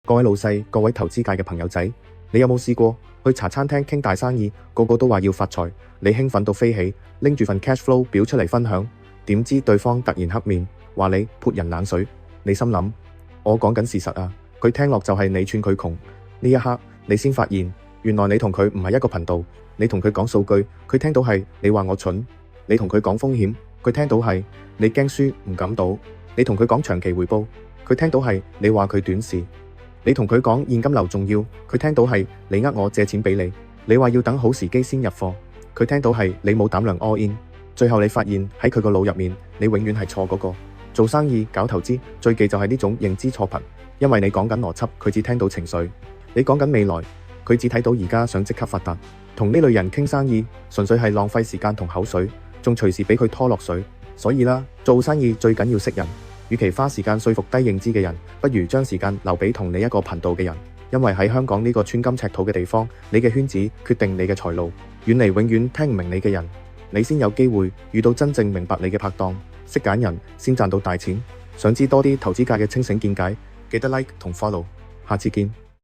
各位老細，各位投資界嘅朋友仔，你有冇試過去茶餐廳傾大生意？個個都話要發財，你興奮到飛起，拎住份 cash flow 表出嚟分享，點知對方突然黑面，話你潑人冷水。你心諗，我講緊事實啊，佢聽落就係你串佢窮。呢一刻你先發現，原來你同佢唔係一個頻道。你同佢講數據，佢聽到係你話我蠢；你同佢講風險，佢聽到係你驚輸唔敢賭；你同佢講長期回報，佢聽到係你話佢短視；你同佢講現金流重要，佢聽到係你呃我借錢俾你；你話要等好時機先入貨，佢聽到係你冇膽量 all in。最後你發現喺佢個腦入面，你永遠係錯嗰個。做生意搞投資最忌就係呢種認知錯頻，因為你講緊邏輯，佢只聽到情緒；你講緊未來，佢只睇到而家想即刻發達。同呢類人傾生意，純粹係浪費時間同口水，仲隨時俾佢拖落水。所以啦，做生意最緊要識人，與其花時間說服低認知嘅人，不如將時間留俾同你一個頻道嘅人。因為喺香港呢個寸金尺土嘅地方，你嘅圈子決定你嘅財路。遠離永遠聽唔明你嘅人，你先有機會遇到真正明白你嘅拍檔。識揀人先賺到大錢。想知多啲投資界嘅清醒見解，記得 like 同 follow。下次見。